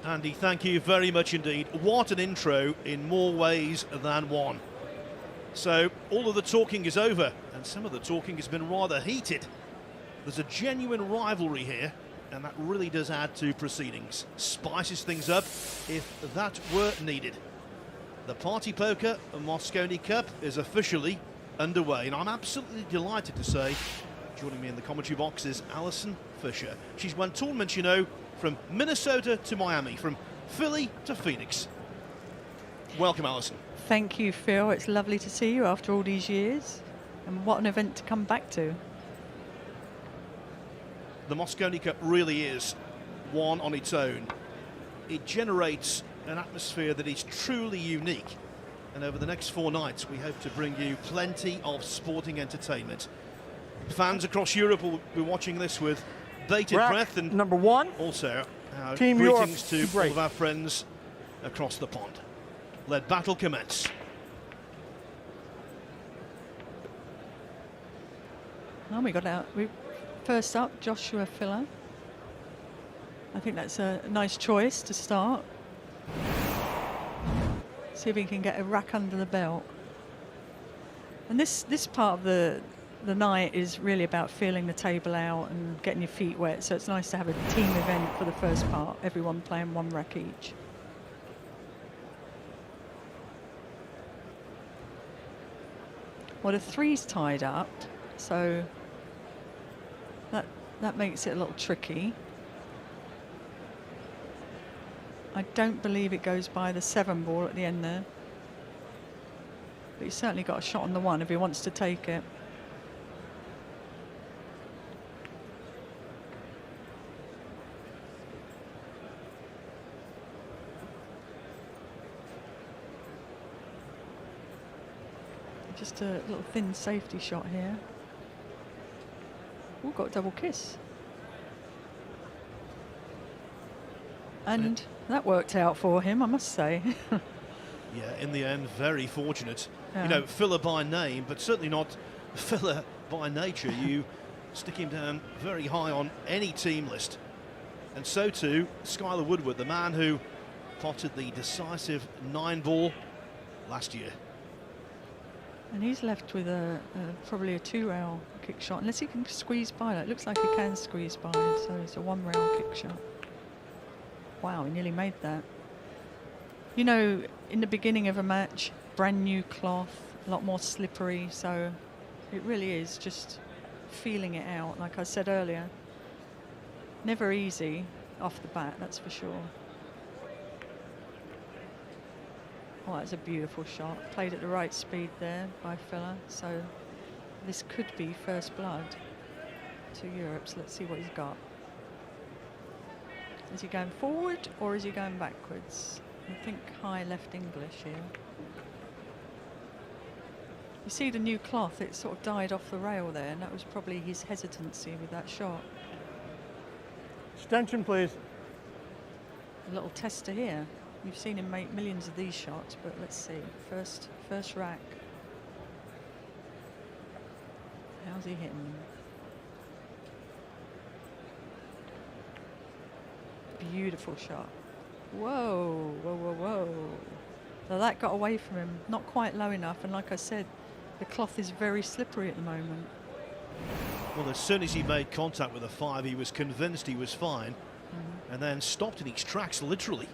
Andy, thank you very much indeed. What an intro in more ways than one. So all of the talking is over, and some of the talking has been rather heated. There's a genuine rivalry here, and that really does add to proceedings. Spices things up if that were needed. The Party Poker Mosconi Cup is officially underway, and I'm absolutely delighted to say, joining me in the commentary box is Alison Fisher. She's won tournaments, you know, from Minnesota to Miami, from Philly to Phoenix. Welcome, Alison. Thank you, Phil. It's lovely to see you after all these years. And what an event to come back to. The Mosconi Cup really is one on its own. It generates an atmosphere that is truly unique. And over the next 4 nights, we hope to bring you plenty of sporting entertainment. Fans across Europe will be watching this with bated breath, and number 1. Also, our Team greetings Europe, to all of our friends across the pond. Let battle commence. Oh, we got out. First up, Joshua Filler. I think that's a nice choice to start. See if he can get a rack under the belt. And this part of the night is really about feeling the table out and getting your feet wet, so it's nice to have a team event for the first part, everyone playing 1 rack each. Well, the 3's tied up, so that makes it a little tricky. I don't believe it goes by the 7 ball at the end there, but he's certainly got a shot on the 1 if he wants to take it. Just a little thin safety shot here. Oh, got a double kiss. And that worked out for him, I must say. Yeah, in the end, very fortunate. Yeah. You know, filler by name, but certainly not filler by nature. You stick him down very high on any team list. And so too, Skyler Woodward, the man who potted the decisive 9 ball last year. And he's left with probably a 2-rail kick shot, unless he can squeeze by. It looks like he can squeeze by, so it's a 1-rail kick shot. Wow, he nearly made that. You know, in the beginning of a match, brand new cloth, a lot more slippery, so it really is just feeling it out. Like I said earlier, never easy off the bat, that's for sure. Oh, that's a beautiful shot. Played at the right speed there by Filler. So this could be first blood to Europe. So let's see what he's got. Is he going forward or is he going backwards? I think high left English here. You see the new cloth, it sort of died off the rail there, and that was probably his hesitancy with that shot. Extension, please. A little tester here. We've seen him make millions of these shots, but let's see. First rack. How's he hitting? Beautiful shot. Whoa, whoa, whoa, whoa. So that got away from him. Not quite low enough, and like I said, the cloth is very slippery at the moment. Well, as soon as he made contact with a 5, he was convinced he was fine, and then stopped in his tracks, literally.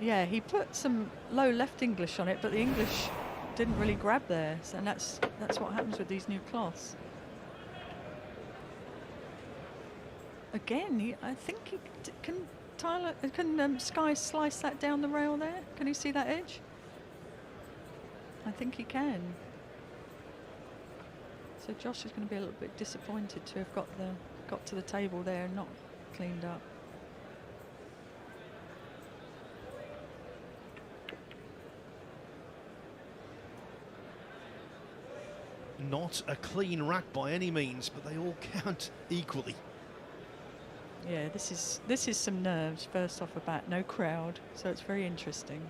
Yeah, he put some low left English on it, but the English didn't really grab there, so, and that's what happens with these new cloths. Again, I think he can Sky slice that down the rail there? Can you see that edge? I think he can. So Josh is going to be a little bit disappointed to have got to the table there and not cleaned up. Not a clean rack by any means, but they all count equally. Yeah, this is some nerves first off the bat. No crowd, so it's very interesting.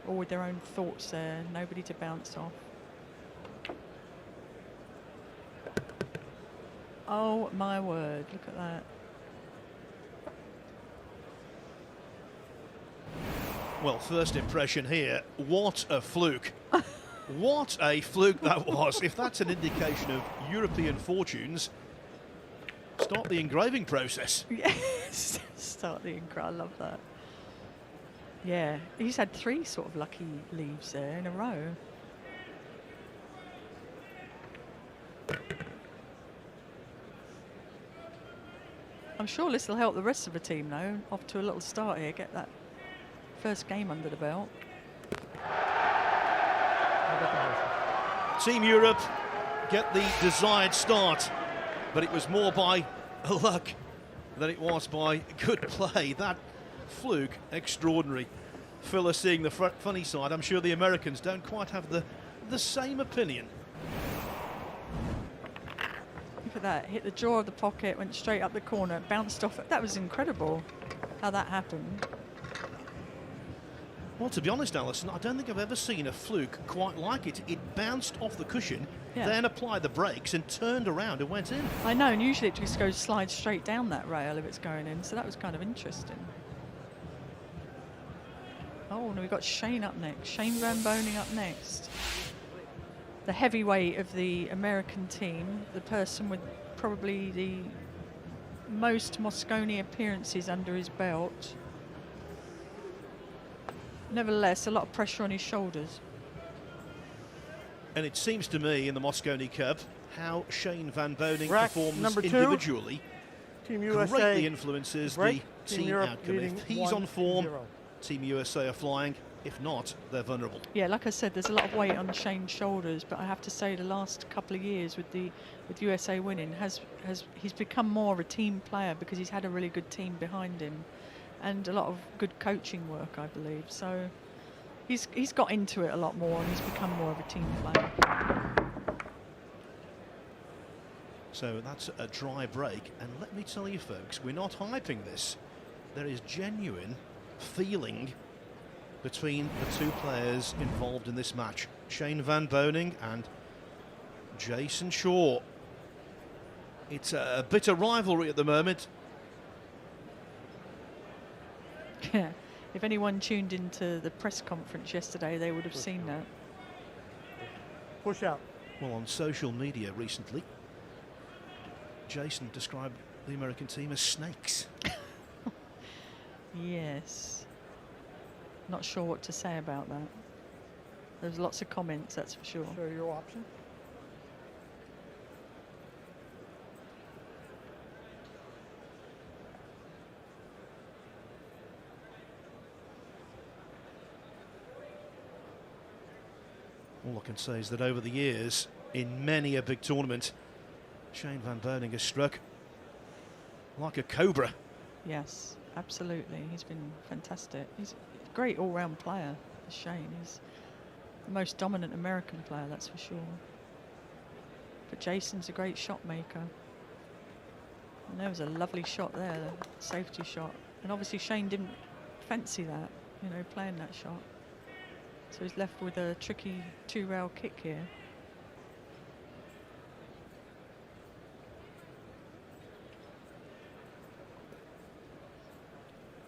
All with their own thoughts there, nobody to bounce off. Oh my word, look at that. Well, first impression here, what a fluke. What a fluke that was. If that's an indication of European fortunes, start the engraving process. Yes, start the engraving. I love that. Yeah, he's had 3 sort of lucky leaves there in a row. I'm sure this will help the rest of the team though. Off to a little start here, get that first game under the belt. Team Europe get the desired start, but it was more by luck than it was by good play. That fluke, extraordinary. Phil is seeing the funny side. I'm sure the Americans don't quite have the same opinion. Look at that, hit the jaw of the pocket, went straight up the corner, bounced off it. That was incredible how that happened. Well, to be honest, Alison, I don't think I've ever seen a fluke quite like it. It bounced off the cushion, then applied the brakes and turned around and went in. I know, and usually it just goes slide straight down that rail if it's going in, so that was kind of interesting. Oh, and we've got Shane up next. Shane Van Boening up next. The heavyweight of the American team, the person with probably the most Mosconi appearances under his belt. Nevertheless, a lot of pressure on his shoulders. And it seems to me in the Mosconi Cup how Shane Van Boening Rack performs number 2. individually Team USA greatly influences the team Europe outcome. If he's on form, Team USA are flying. If not, they're vulnerable. Yeah, like I said, there's a lot of weight on Shane's shoulders, but I have to say the last couple of years with USA winning he's become more of a team player because he's had a really good team behind him and a lot of good coaching work, I believe. So he's got into it a lot more and he's become more of a team player. So that's a dry break, and let me tell you folks, we're not hyping this. There is genuine feeling between the 2 players involved in this match, Shane Van Boening and Jayson Shaw. It's a bitter rivalry at the moment. Yeah, if anyone tuned into the press conference yesterday, they would have seen that. Push out. Well, on social media recently, Jayson described the American team as snakes. Yes. Not sure what to say about that. There's lots of comments, that's for sure. Show your option. All I can say is that over the years, in many a big tournament, Shane Van Boening has struck like a cobra. Yes, absolutely. He's been fantastic. He's a great all-round player, Shane. He's the most dominant American player, that's for sure. But Jayson's a great shot maker. And there was a lovely shot there, the safety shot. And obviously Shane didn't fancy that, you know, playing that shot. So he's left with a tricky 2-rail kick here.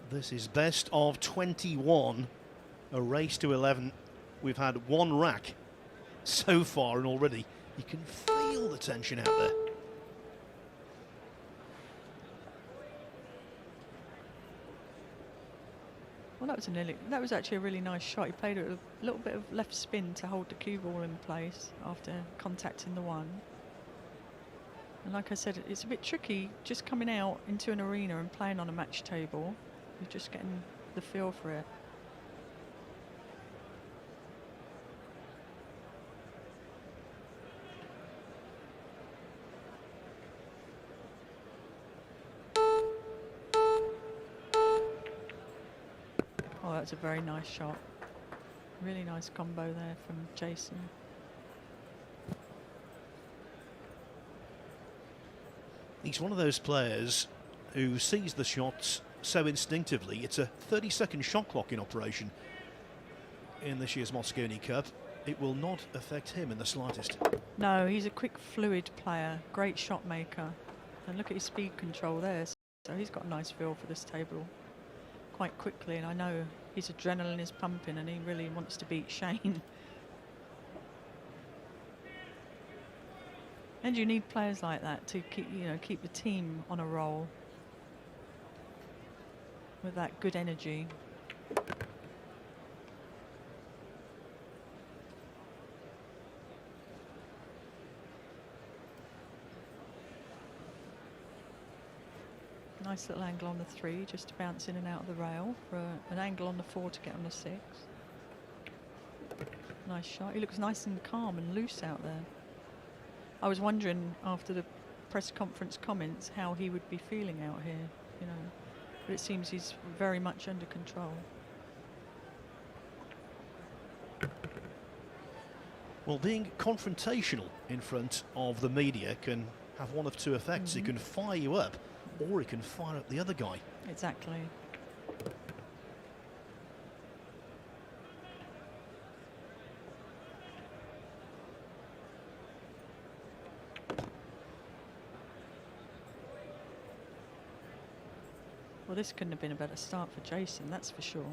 This is best of 21, a race to 11. We've had 1 rack so far, and already you can feel the tension out there. Well, that was actually a really nice shot. He played a little bit of left spin to hold the cue ball in place after contacting the 1. And like I said, it's a bit tricky just coming out into an arena and playing on a match table. You're just getting the feel for it. Oh, that's a very nice shot. Really nice combo there from Jayson. He's one of those players who sees the shots so instinctively. It's a 30-second shot clock in operation in this year's Mosconi Cup. It will not affect him in the slightest. No, he's a quick, fluid player, great shot maker. And look at his speed control there. So he's got a nice feel for this table. quite quickly, and I know his adrenaline is pumping and he really wants to beat Shane. And you need players like that to keep the team on a roll with that good energy. Nice little angle on the 3, just to bounce in and out of the rail for an angle on the 4 to get on the 6. Nice shot. He looks nice and calm and loose out there. I was wondering after the press conference comments how he would be feeling out here, but it seems he's very much under control. Well, being confrontational in front of the media can have one of two effects. It can fire you up, or it can fire up the other guy. Exactly. Well, this couldn't have been a better start for Jayson, that's for sure.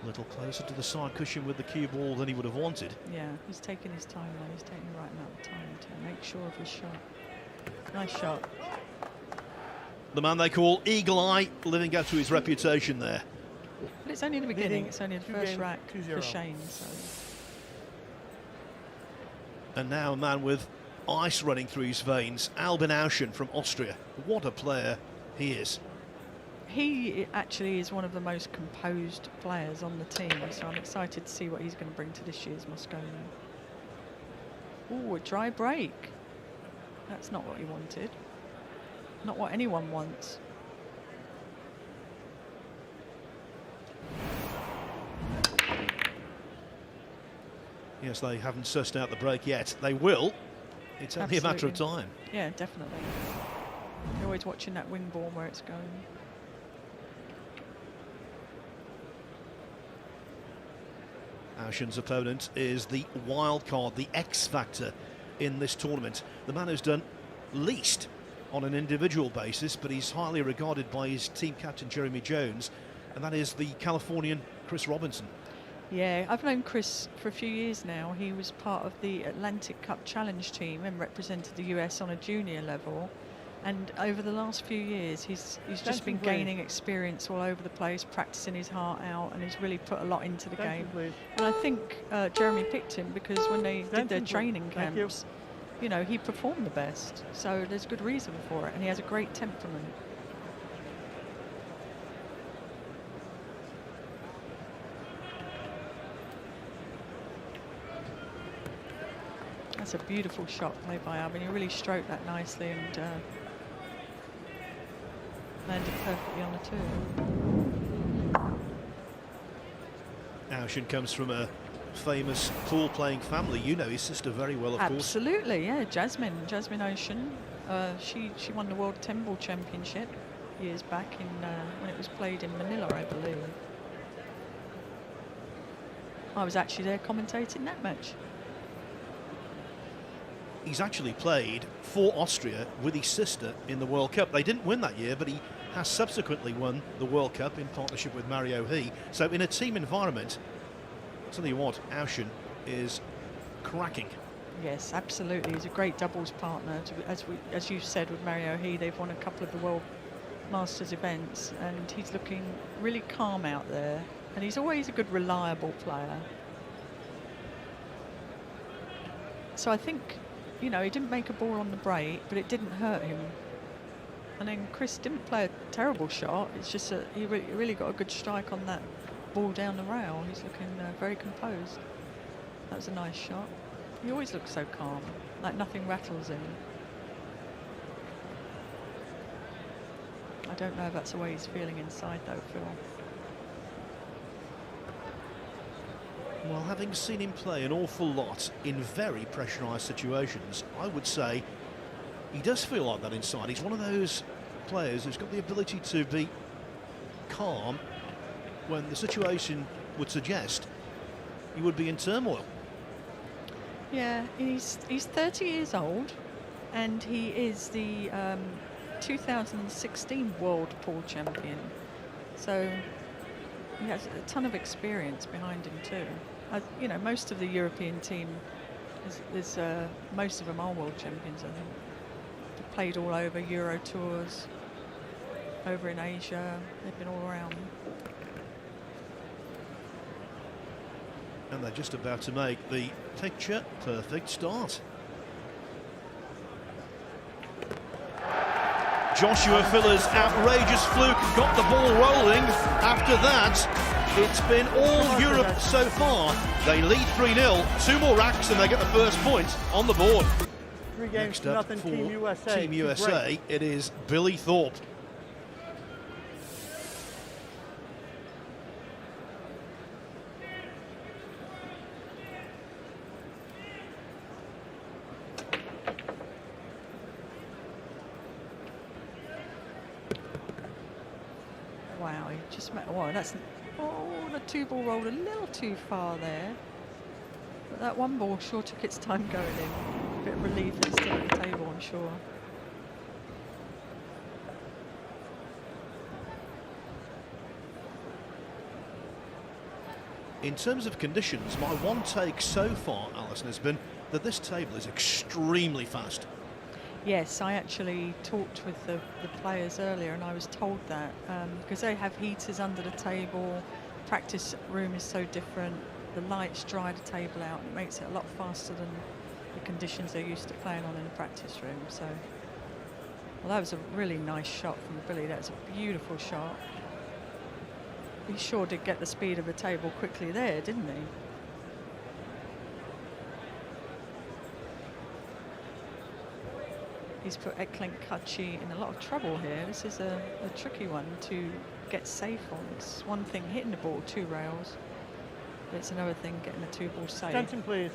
A little closer to the side cushion with the cue ball than he would have wanted. Yeah, he's taking his time though. He's taking the right amount of time to make sure of his shot. Nice shot. The man they call Eagle Eye, living up to his reputation there. But it's only the beginning. It's only the first rack for 2-0. Shane. So. And now a man with ice running through his veins, Albin Ouschan from Austria. What a player he is. He actually is one of the most composed players on the team, so I'm excited to see what he's going to bring to this year's Mosconi. Oh, a dry break. That's not what he wanted. Not what anyone wants. Yes, they haven't sussed out the break yet. They will. It's only a matter of time. Yeah, definitely. You're always watching that wing ball where it's going. Ouschan's opponent is the wild card, the X factor in this tournament. The man who's done least on an individual basis, but he's highly regarded by his team captain Jeremy Jones, and that is the Californian Chris Robinson. Yeah, I've known Chris for a few years now. He was part of the Atlantic Cup Challenge team and represented the US on a junior level. And over the last few years, he's just been gaining experience all over the place, practicing his heart out, and he's really put a lot into the game. And I think Jeremy picked him because when they did their training camps, he performed the best. So there's good reason for it, and he has a great temperament. That's a beautiful shot played by Albin. He really stroked that nicely and landed perfectly on the 2. Ouschan comes from a famous pool-playing family. You know his sister very well, of course. Absolutely, yeah. Jasmine Ouschan. She won the World 10 Ball Championship years back in when it was played in Manila, I believe. I was actually there commentating that match. He's actually played for Austria with his sister in the World Cup. They didn't win that year, but he has subsequently won the World Cup in partnership with Mario He. So in a team environment, I'll tell you what, Ouschan is cracking. Yes, absolutely. He's a great doubles partner. As you said with Mario He, they've won a couple of the World Masters events, and he's looking really calm out there. And he's always a good, reliable player. So I think, he didn't make a ball on the break, but it didn't hurt him. And then Chris didn't play a terrible shot. It's just that he really got a good strike on that ball down the rail. He's looking very composed. That was a nice shot. He always looks so calm, like nothing rattles him. I don't know if that's the way he's feeling inside, though, Phil. Well, having seen him play an awful lot in very pressurised situations, I would say he does feel like that inside. He's one of those players who's got the ability to be calm when the situation would suggest you would be in turmoil. Yeah, he's 30 years old, and he is the 2016 World Pool Champion. So he has a ton of experience behind him too. You know, most of the European team is most of them are world champions, I think. They've played all over Euro tours, over in Asia. They've been all around. And they're just about to make the picture-perfect start. Joshua Filler's outrageous fluke got the ball rolling. After that, it's been all Europe so far. They lead 3-0, 2 more racks and they get the first point on the board. 3 games Next to up nothing, for Team USA. Team USA, it is Billy Thorpe. Wow, he just met. Wow, that's. Oh, the 2 ball rolled a little too far there. But that 1 ball sure took its time going in. A bit of relief that it's still at the table, I'm sure. In terms of conditions, my one take so far, Alison, has been that this table is extremely fast. Yes, I actually talked with the players earlier, and I was told that because they have heaters under the table, practice room is so different, the lights dry the table out, it makes it a lot faster than the conditions they're used to playing on in the practice room. So, well, that was a really nice shot from Billy. That was a beautiful shot. He sure did get the speed of the table quickly there, didn't he? He's put Eklent Kaci in a lot of trouble here. This is a tricky one to get safe on. It's one thing hitting the ball 2 rails, but it's another thing getting a 2 ball safe. Attention, please.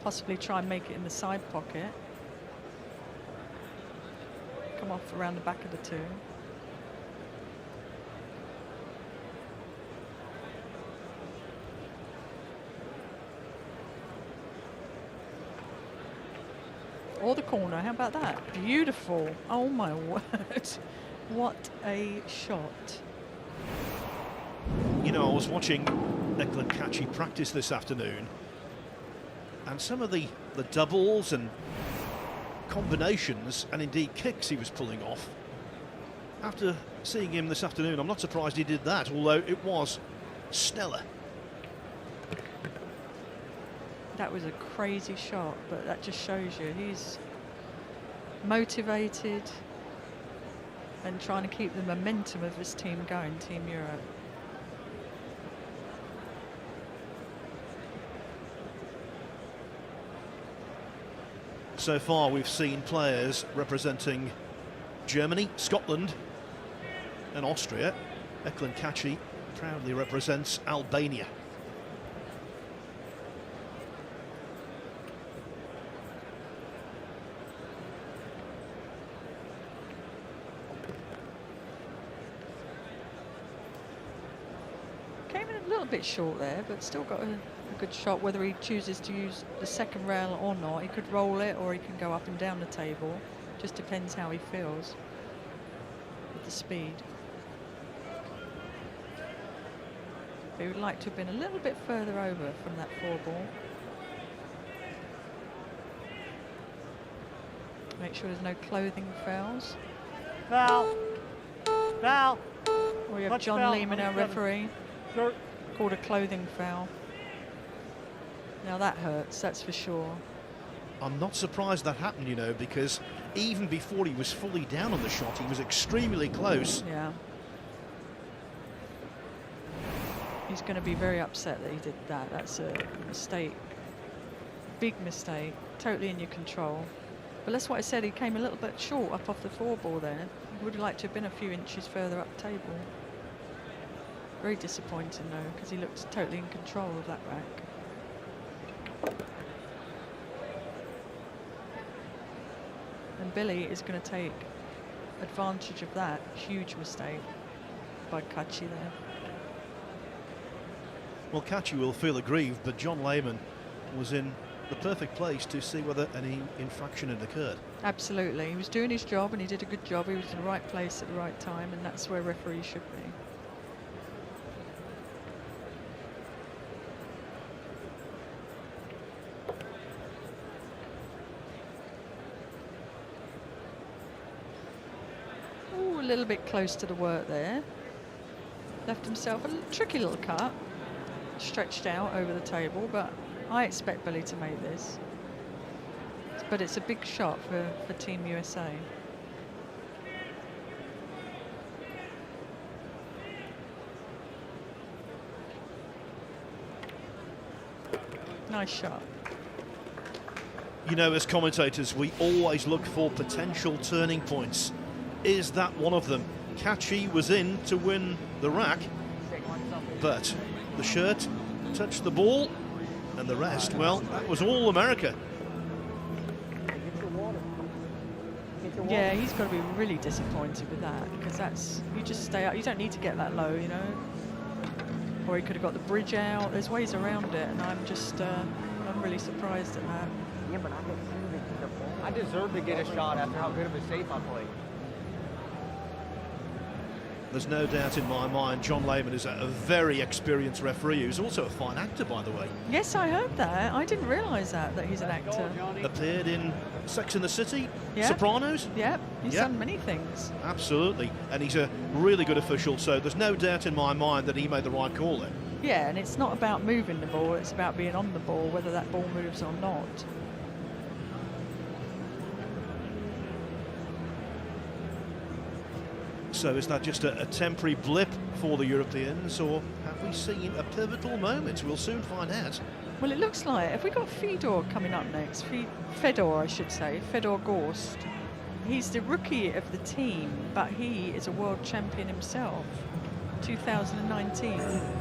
Possibly try and make it in the side pocket. Come off around the back of the 2. Or the corner, how about that? Beautiful. Oh my word. What a shot. You know, I was watching Eklent Kaci practice this afternoon, and some of the doubles and combinations and indeed kicks he was pulling off. After seeing him this afternoon, I'm not surprised he did that, although it was stellar. That was a crazy shot, but that just shows you he's motivated and trying to keep the momentum of his team going, Team Europe. So far we've seen players representing Germany, Scotland and Austria. Eklent Kaci proudly represents Albania. Bit short there, but still got a good shot. Whether he chooses to use the second rail or not, he could roll it or he can go up and down the table. Just depends how he feels with the speed. He would like to have been a little bit further over from that 4 ball. Make sure there's no clothing fouls. Foul. Foul. We have Touch John foul, Lehman, our 7. referee. Shirt. Called a clothing foul. Now that hurts, that's for sure. I'm not surprised that happened, you know, because even before he was fully down on the shot, he was extremely close. Yeah. He's going to be very upset that he did that. That's a mistake. Big mistake. Totally in your control. But that's what I said, he came a little bit short up off the 4 ball there. He would have liked to have been a few inches further up the table. Very disappointing though, because he looked totally in control of that rack. And Billy is going to take advantage of that huge mistake by Kaci there. Well, Kaci will feel aggrieved, but John Lehman was in the perfect place to see whether any infraction had occurred. Absolutely. He was doing his job and he did a good job. He was in the right place at the right time, and that's where referees should be. Ooh, a little bit close to the work there. Left himself a tricky little cut. Stretched out over the table, but I expect Billy to make this. But it's a big shot for Team USA. Nice shot. You know, as commentators, we always look for potential turning points. Is that one of them? Kaci was in to win the rack, but the shirt touched the ball, and the rest, well, that was all America. Yeah, he's got to be really disappointed with that, because that's, you just stay up. You don't need to get that low, you know. Or he could have got the bridge out. There's ways around it, and I'm just, I'm really surprised at that. Yeah, but I deserve to get a shot after how good of a save I played. There's no doubt in my mind John Lehman is a very experienced referee who's also a fine actor, by the way. Yes, I heard that. I didn't realise that he's an actor. Appeared in Sex and the City, Yep. Sopranos. Yep, he's Yep. done many things. Absolutely, and he's a really good official, so there's no doubt in my mind that he made the right call there. Yeah, and it's not about moving the ball, it's about being on the ball, whether that ball moves or not. So is that just a temporary blip for the Europeans, or have we seen a pivotal moment? We'll soon find out. Well, it looks like, have we got Fedor coming up next? Fedor, I should say, Fedor Gorst. He's the rookie of the team, but he is a world champion himself. 2019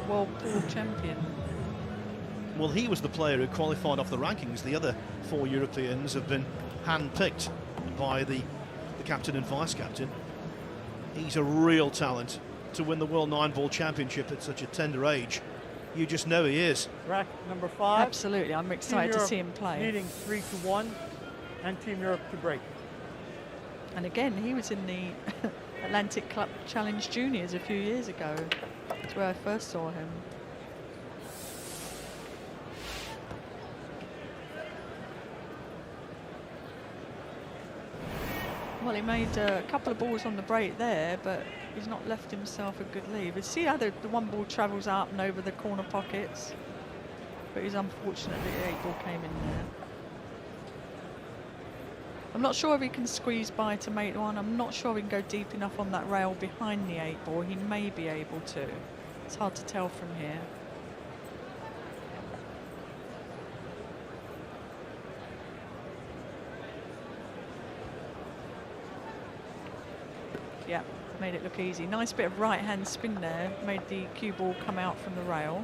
world pool champion. Well, he was the player who qualified off the rankings. The other 4 Europeans have been hand-picked by the captain and vice-captain. He's a real talent to win the World 9-Ball Championship at such a tender age. You just know he is. Rack number 5. Absolutely, I'm excited to see him play. Leading 3-1, and Team Europe to break. And again, he was in the Atlantic Club Challenge Juniors a few years ago. That's where I first saw him. Well, he made a couple of balls on the break there, but he's not left himself a good lead. But see how the one ball travels up and over the corner pockets? But he's unfortunately the 8 ball came in there. I'm not sure if he can squeeze by to make one. I'm not sure he can go deep enough on that rail behind the 8 ball. He may be able to. It's hard to tell from here. Yeah, made it look easy. Nice bit of right-hand spin there. Made the cue ball come out from the rail.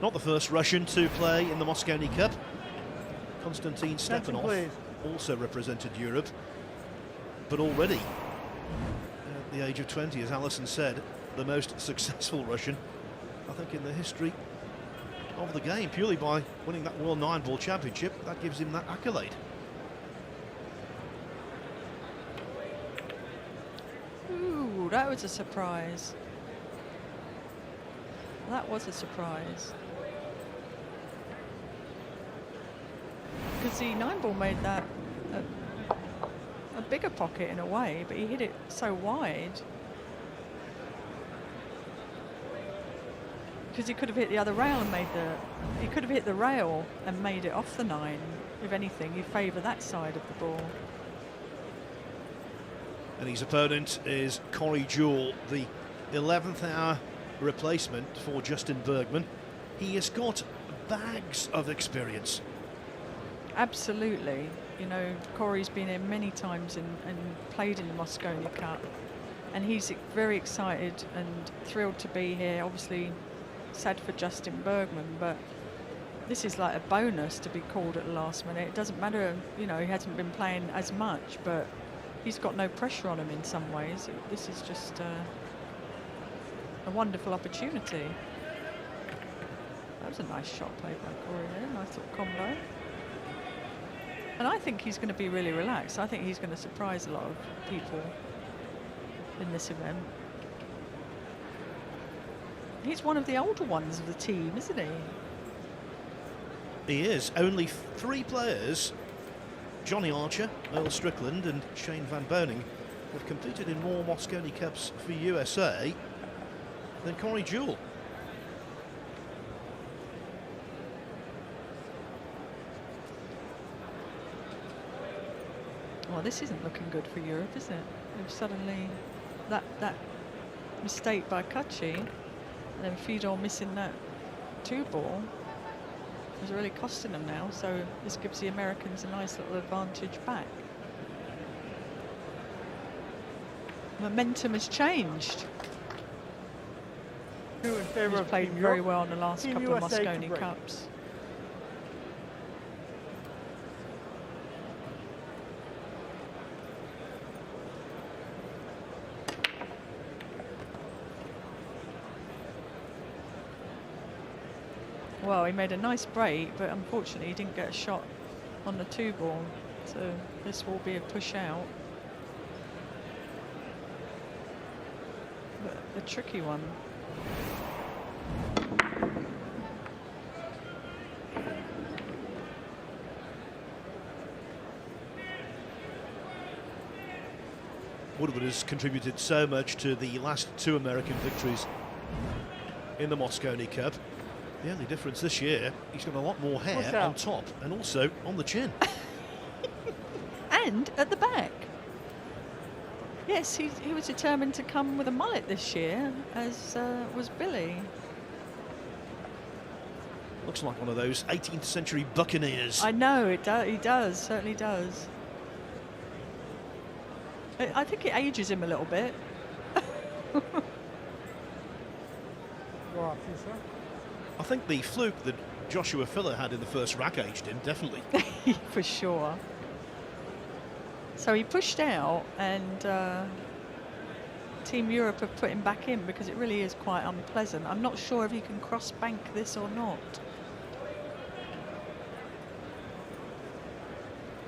Not the first Russian to play in the Mosconi Cup. Konstantin Attention, Stepanov please. also represented Europe, but already at the age of 20, as Alison said, the most successful Russian, I think, in the history of the game, purely by winning that World 9-Ball Championship. That gives him that accolade. Ooh, that was a surprise. That was a surprise. Because the 9-ball made that a bigger pocket in a way, but he hit it so wide. Because he could have hit the other rail and made he could have hit the rail and made it off the 9. If anything, you favour that side of the ball. And his opponent is Corey Deuel, the 11th hour replacement for Justin Bergman. He has got bags of experience. Absolutely. You know, Corey's been here many times and played in the Mosconi Cup. And he's very excited and thrilled to be here. Obviously, sad for Justin Bergman, but this is like a bonus to be called at the last minute. It doesn't matter, you know, he hasn't been playing as much, but he's got no pressure on him in some ways. This is just a wonderful opportunity. That was a nice shot played by Corey there, nice little combo. And I think he's going to be really relaxed. I think he's going to surprise a lot of people in this event. He's one of the older ones of the team, isn't he? He is. Only 3 players, Johnny Archer, Earl Strickland and Shane van Boening, have competed in more Mosconi Cups for USA than Corey Deuel. Well, this isn't looking good for Europe, is it? If suddenly that mistake by Kaci and then Fedor missing that 2-ball is really costing them now, so this gives the Americans a nice little advantage back. Momentum has changed. Two in favor He's of played Team very Europe. well in the last Team couple of USA to Mosconi break. Cups. Well, he made a nice break, but unfortunately he didn't get a shot on the 2-ball. So this will be a push out. But a tricky one. Woodward has contributed so much to the last 2 American victories in the Mosconi Cup. The only difference this year, he's got a lot more hair on top and also on the chin. And at the back. Yes, he was determined to come with a mullet this year, as was Billy. Looks like one of those 18th century buccaneers. I know, he does, certainly does. I think it ages him a little bit. I think the fluke that Joshua Filler had in the first rack aged him, definitely. For sure. So he pushed out, and Team Europe have put him back in because it really is quite unpleasant. I'm not sure if you can cross bank this or not.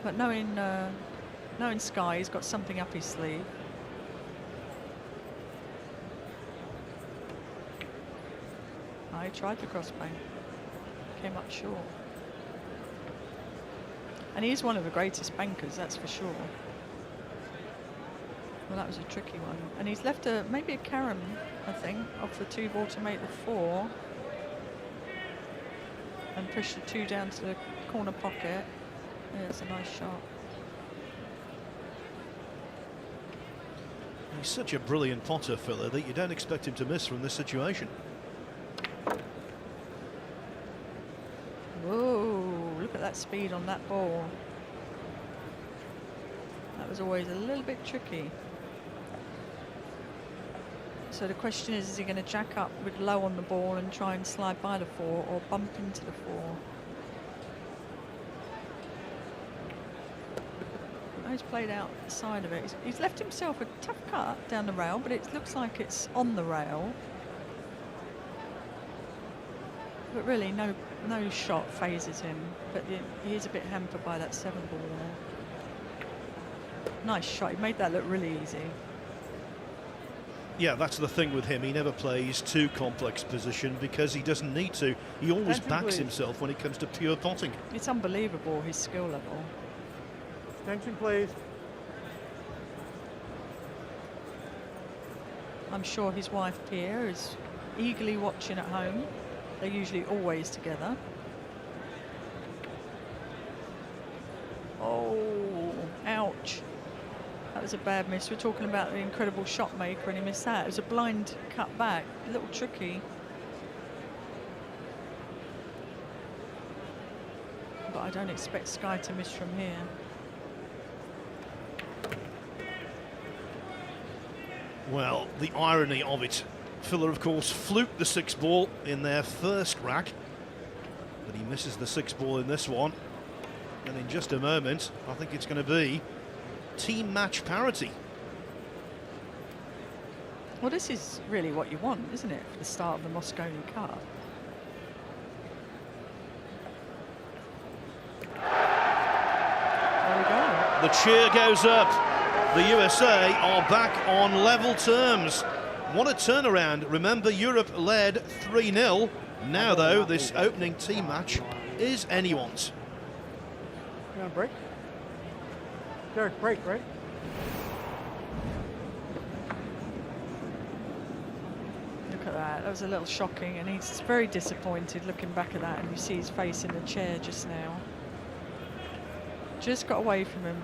But knowing Sky, he's got something up his sleeve. I tried the cross bank, came up short. And he's one of the greatest bankers, that's for sure. Well, that was a tricky one. And he's left maybe a carom, I think, off the 2-ball to make the 4. And push the 2 down to the corner pocket. Yeah, it's a nice shot. He's such a brilliant potter, Filler, that you don't expect him to miss from this situation. Whoa, look at that speed on that ball. That was always a little bit tricky. So the question is he going to jack up with low on the ball and try and slide by the 4 or bump into the 4? He's played out the side of it. He's left himself a tough cut down the rail, but it looks like it's on the rail. But really, no shot phases him. But he is a bit hampered by that 7-ball there. Nice shot. He made that look really easy. Yeah, that's the thing with him. He never plays too complex position because he doesn't need to. He always backs himself when it comes to pure potting. It's unbelievable, his skill level. Attention, please. I'm sure his wife Pierre is eagerly watching at home. They're usually always together. Oh, ouch. That was a bad miss. We're talking about the incredible shot maker and he missed that. It was a blind cut back, a little tricky. But I don't expect Sky to miss from here. Well, the irony of it. Filler, of course, fluked the 6-ball in their first rack, but he misses the 6-ball in this one. And in just a moment, I think it's going to be team match parity. Well, this is really what you want, isn't it, for the start of the Mosconi Cup? There we go. The cheer goes up. The USA are back on level terms. What a turnaround. Remember, Europe led 3-0. Now, though, this opening team match is anyone's. You want a break? Derek, break, right? Look at that. That was a little shocking, and he's very disappointed looking back at that, and you see his face in the chair just now. Just got away from him.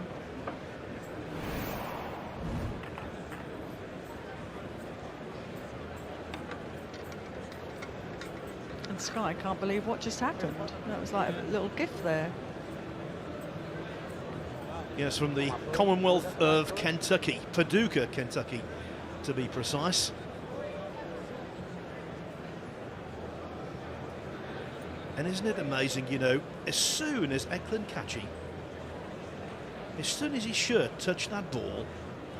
And Sky can't believe what just happened. That was like a little gift there. Yes, from the Commonwealth of Kentucky, Paducah, Kentucky, to be precise. And isn't it amazing, you know, as soon as Eklent Kaci, as soon as his shirt touched that ball,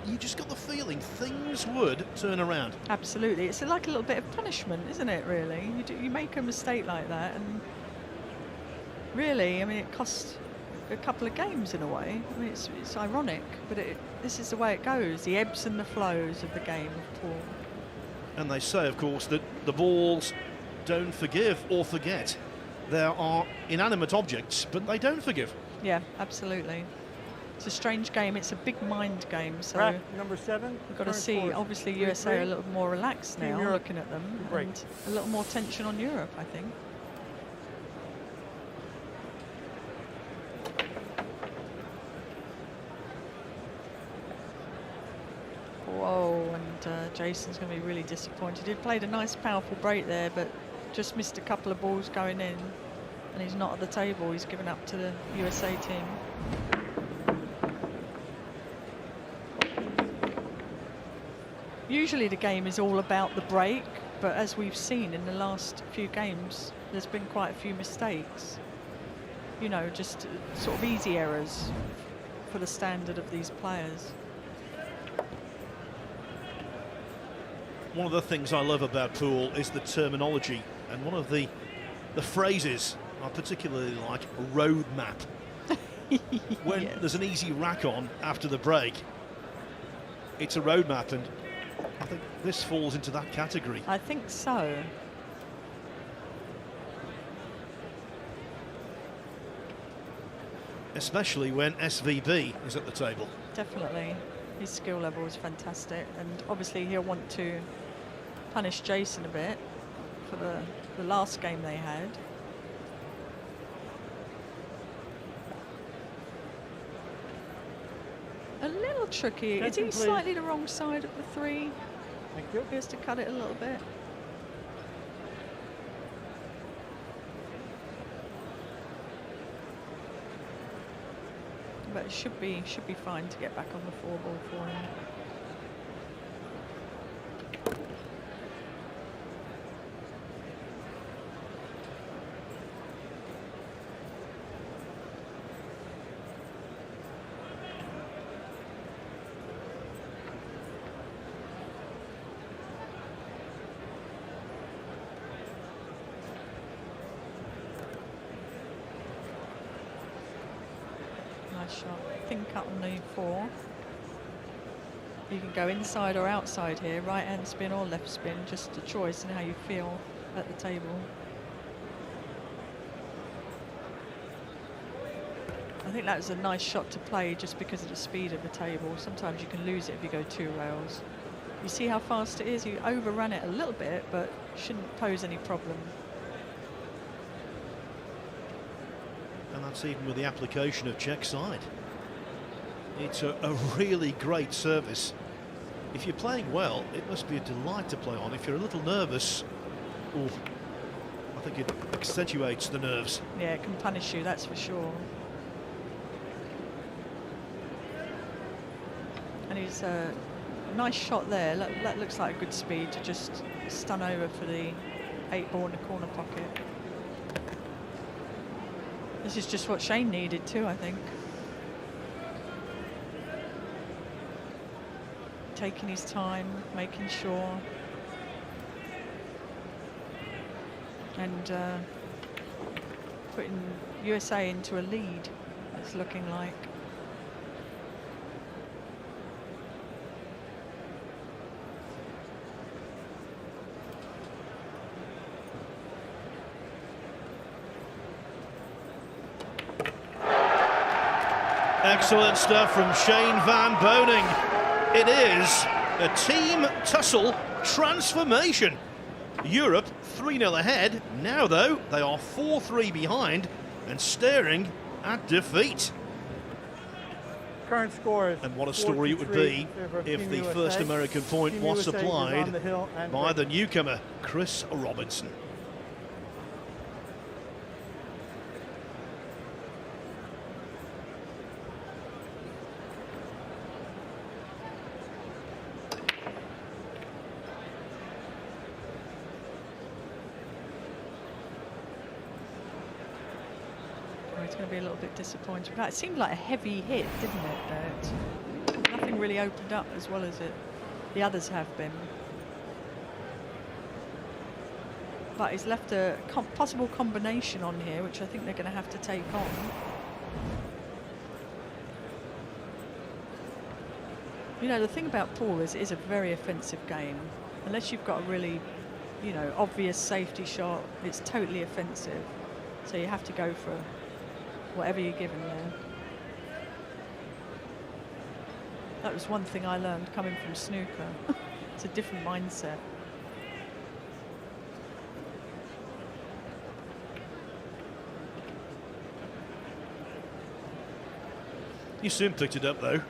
you just got the feeling things would turn around. Absolutely. It's like a little bit of punishment, isn't it, really? You make a mistake like that, and really, I mean, it costs a couple of games in a way. I mean, it's ironic, but this is the way it goes, the ebbs and the flows of the game of pool. And they say, of course, that the balls don't forgive or forget. There are inanimate objects, but they don't forgive. Yeah, absolutely. It's a strange game. It's a big mind game, so Rack number 7. we've got to see. Obviously, USA are a little more relaxed Team now, Europe. looking at them, Break. and a little more tension on Europe, I think. Whoa, and Jayson's going to be really disappointed. He played a nice, powerful break there, but just missed a couple of balls going in, and he's not at the table. He's given up to the USA team. Usually the game is all about the break, but as we've seen in the last few games, there's been quite a few mistakes. You know, just sort of easy errors for the standard of these players. One of the things I love about pool is the terminology, and one of the phrases I particularly like, road map. When Yes. there's an easy rack on after the break, it's a road map, and I think this falls into that category. I think so. Especially when SVB is at the table. Definitely. His skill level is fantastic, and obviously he'll want to punish Jayson a bit for the last game they had. A little tricky. Is he Attention, please. slightly the wrong side of the 3? Thank you. He has to cut it a little bit. But it should be fine to get back on the 4 ball for him. Shot. Thin cut on the 4. You can go inside or outside here, right hand spin or left spin, just a choice in how you feel at the table. I think that was a nice shot to play just because of the speed of the table. Sometimes you can lose it if you go 2 rails. You see how fast it is? You overrun it a little bit, but shouldn't pose any problem. And that's even with the application of check side. It's a really great service. If you're playing well, it must be a delight to play on. If you're a little nervous, ooh, I think it accentuates the nerves. Yeah, it can punish you, that's for sure. And he's a nice shot there. That looks like a good speed to just stun over for the 8 ball in the corner pocket. This is just what Shane needed too, I think. taking his time, making sure. And putting USA into a lead, it's looking like. Excellent stuff from Shane van Boening. It is a team tussle transformation. Europe 3-0 ahead. Now, though, they are 4-3 behind and staring at defeat. Current score is And what a story it would be if the first American point was supplied by the newcomer, Chris Robinson. It's going to be a little bit disappointing. But it seemed like a heavy hit, didn't it? Nothing really opened up as well as the others have been. But he's left a possible combination on here, which I think they're going to have to take on. You know, the thing about pool is it is a very offensive game. Unless you've got a really, you know, obvious safety shot, it's totally offensive. So you have to go for whatever you're given there. That was one thing I learned coming from snooker. It's a different mindset. You soon picked it up, though.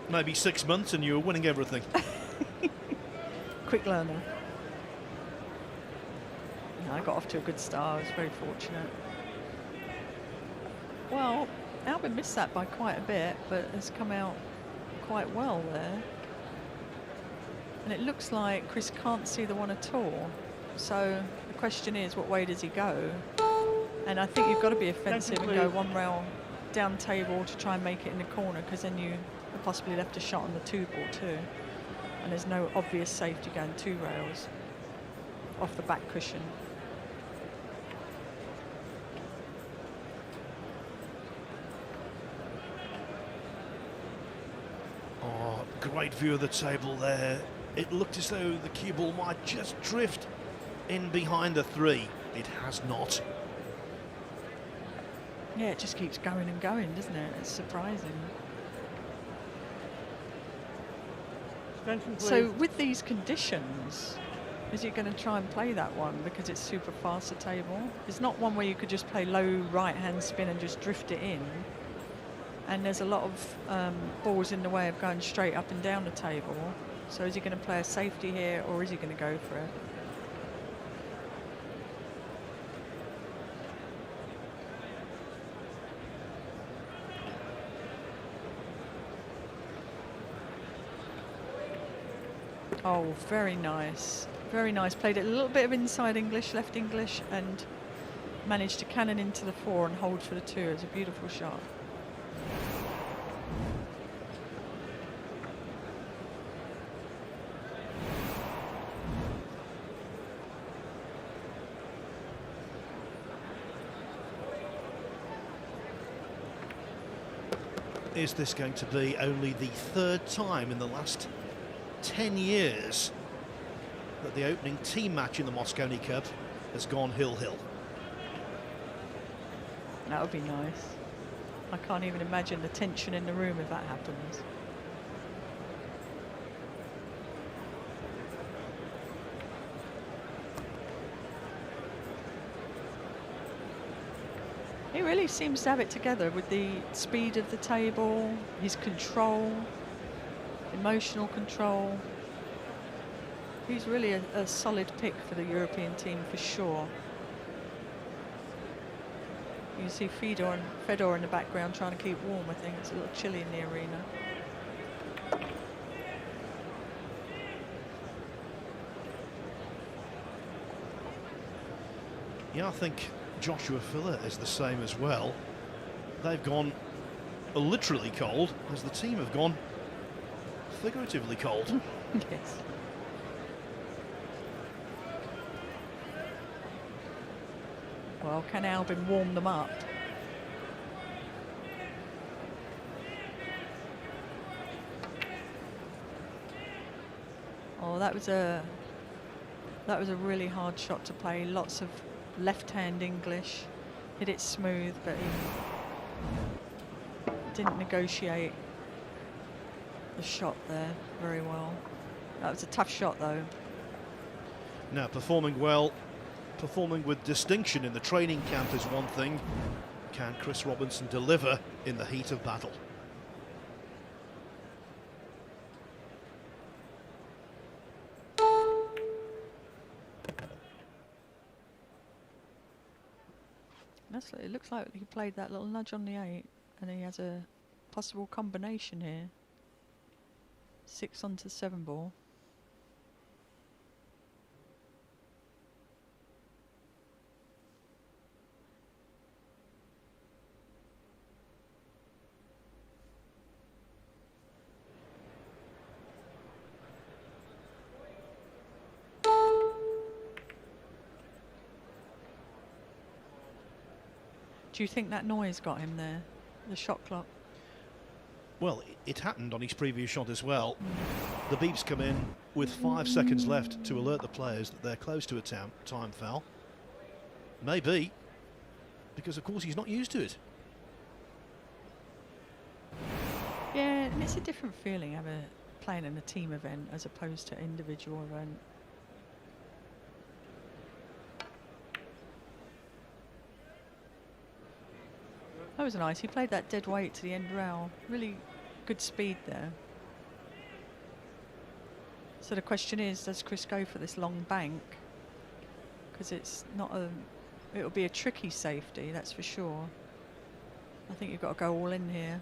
Maybe 6 months and you were winning everything. Quick learner. I got off to a good start. I was very fortunate. Well, Albin missed that by quite a bit, but has come out quite well there. And it looks like Chris can't see the one at all. So the question is, what way does he go? And I think you've got to be offensive and go one rail down table to try and make it in the corner, because then you have possibly left a shot on the 2-ball too. And there's no obvious safety going 2 rails off the back cushion. Great view of the table there. It looked as though the cue ball might just drift in behind the 3. It has not. Yeah, it just keeps going and going, doesn't it? It's surprising. So with these conditions, is he going to try and play that one because it's super fast a table? It's not one where you could just play low right-hand spin and just drift it in. And there's a lot of balls in the way of going straight up and down the table. So is he going to play a safety here, or is he going to go for it? Oh, very nice. Very nice. Played it a little bit of inside English, left English, and managed to cannon into the 4 and hold for the 2. It's a beautiful shot. Is this going to be only the 3rd time in the last 10 years that the opening team match in the Mosconi Cup has gone hill-hill? That would be nice. I can't even imagine the tension in the room if that happens. He really seems to have it together with the speed of the table, his control, emotional control. He's really a solid pick for the European team for sure. You see Fedor in the background trying to keep warm. I think it's a little chilly in the arena. Yeah, I think Joshua Filler is the same as well. They've gone literally cold, as the team have gone figuratively cold. Yes. Well, can Albin warm them up? Oh, that was a really hard shot to play. Lots of left-hand English. Hit it smooth, but he didn't negotiate the shot there very well. That was a tough shot, though. Now, performing well, performing with distinction in the training camp is one thing. Can Chris Robinson deliver in the heat of battle? It looks like he played that little nudge on the 8, and he has a possible combination here. 6 onto 7 ball. Do you think that noise got him there, the shot clock? Well, it happened on his previous shot as well. The beeps come in with 5 seconds left to alert the players that they're close to a time foul. Maybe, because of course he's not used to it. Yeah, and it's a different feeling playing in a team event as opposed to individual event. That was nice. He played that dead weight to the end rail. Really good speed there. So the question is, does Chris go for this long bank? Because it's not it'll be a tricky safety, that's for sure. I think you've got to go all in here.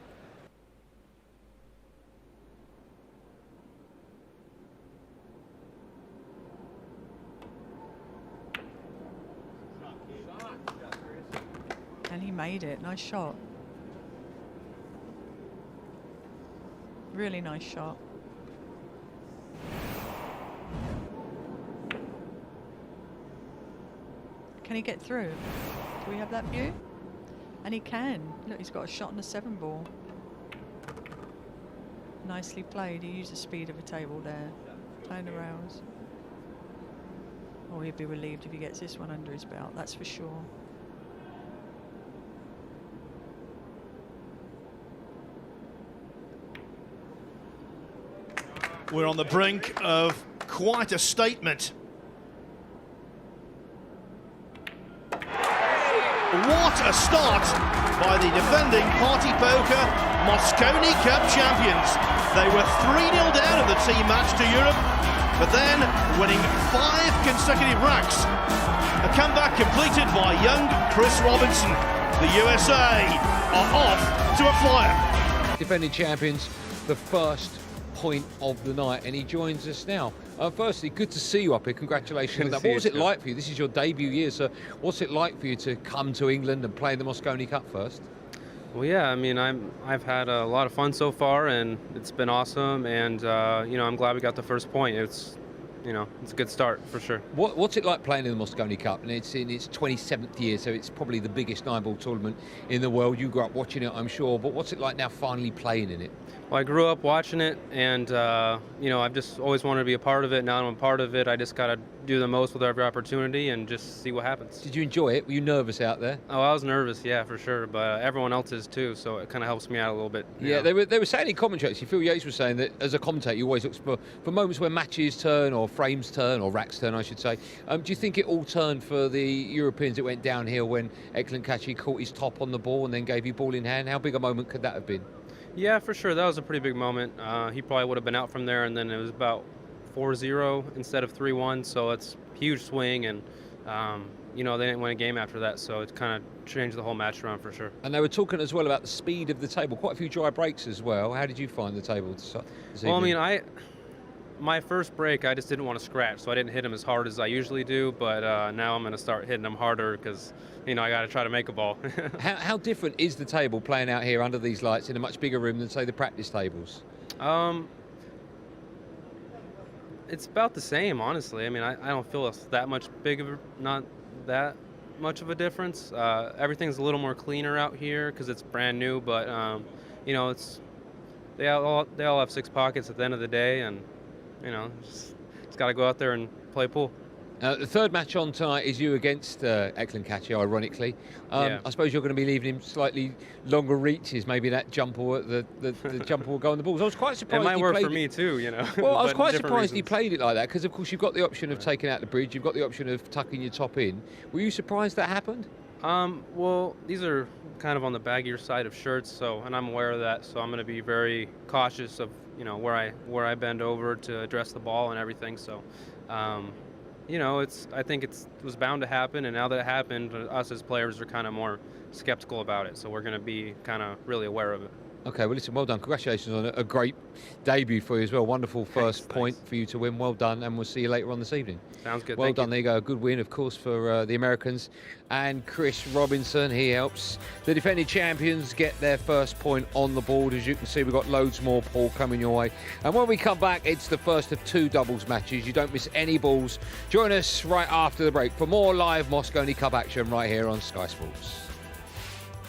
And he made it. Nice shot. Really nice shot. Can he get through? Do we have that view? And he can. Look, he's got a shot on the 7 ball. Nicely played. He used the speed of a table there. Playing the rails. Oh, he'd be relieved if he gets this one under his belt, that's for sure. We're on the brink of quite a statement. What a start by the defending Party Poker Mosconi Cup champions. They were 3-0 down in the team match to Europe, but then winning 5 consecutive racks. A comeback completed by young Chris Robinson. The USA are off to a flyer. Defending champions, the first point of the night, and he joins us now. Firstly, good to see you up here. Congratulations on that. What was it like for you? This is your debut year, so what's it like for you to come to England and play in the Mosconi Cup first? Well, yeah, I mean, I've had a lot of fun so far, and it's been awesome. And you know, I'm glad we got the first point. It's a good start for sure. What's it like playing in the Mosconi Cup? And it's in its 27th year, so it's probably the biggest 9-ball tournament in the world. You grew up watching it, I'm sure, but what's it like now finally playing in it? Well, I grew up watching it, and I've just always wanted to be a part of it. Now I'm a part of it. I just got to do the most with every opportunity and just see what happens. Did you enjoy it? Were you nervous out there? Oh, I was nervous, yeah, for sure, but everyone else is too, so it kind of helps me out a little bit. Yeah, they were saying in commentary, actually, Phil Yates was saying that as a commentator, you always look for moments where matches turn, or frames turn, or racks turn, I should say. Do you think it all turned for the Europeans? It went downhill when Eklent Kaci caught his top on the ball and then gave you ball in hand. How big a moment could that have been? Yeah, for sure. That was a pretty big moment. He probably would have been out from there, and then it was about 4-0 instead of 3-1, so it's a huge swing, and they didn't win a game after that, so it kind of changed the whole match around for sure. And they were talking as well about the speed of the table, quite a few dry breaks as well. How did you find the table this Well, evening? I mean, my first break, I just didn't want to scratch, so I didn't hit him as hard as I usually do, but now I'm going to start hitting him harder because, I got to try to make a ball. How different is the table playing out here under these lights in a much bigger room than, say, the practice tables? It's about the same, honestly. I mean, I don't feel it's that much not that much of a difference. Everything's a little more cleaner out here because it's brand new, but you know, they all have 6 pockets at the end of the day, and you know, just got to go out there and play pool. The third match on tonight is you against Eklent Kaci, ironically. Yeah. I suppose you're going to be leaving him slightly longer reaches. Maybe that jumper, the jumper will go on the balls. I was quite surprised. It might he work played for me too, you know. Well, I was but quite different surprised he reasons. played it like that because, of course, you've got the option of taking out the bridge. You've got the option of tucking your top in. Were you surprised that happened? Well, these are kind of on the baggier side of shirts, and I'm aware of that. So I'm going to be very cautious of, you know, where I bend over to address the ball and everything. So, you know, I think it was bound to happen, and now that it happened, us as players are kind of more skeptical about it. So we're going to be kind of really aware of it. Okay, well, listen, well done. Congratulations on a great debut for you as well. Wonderful first point for you to win. Well done, and we'll see you later on this evening. Sounds good. Well Thank done. you. There you go. A good win, of course, for the Americans. And Chris Robinson, he helps the defending champions get their first point on the board. As you can see, we've got loads more, Paul, coming your way. And when we come back, it's the first of 2 doubles matches. You don't miss any balls. Join us right after the break for more live Mosconi Cup action right here on Sky Sports.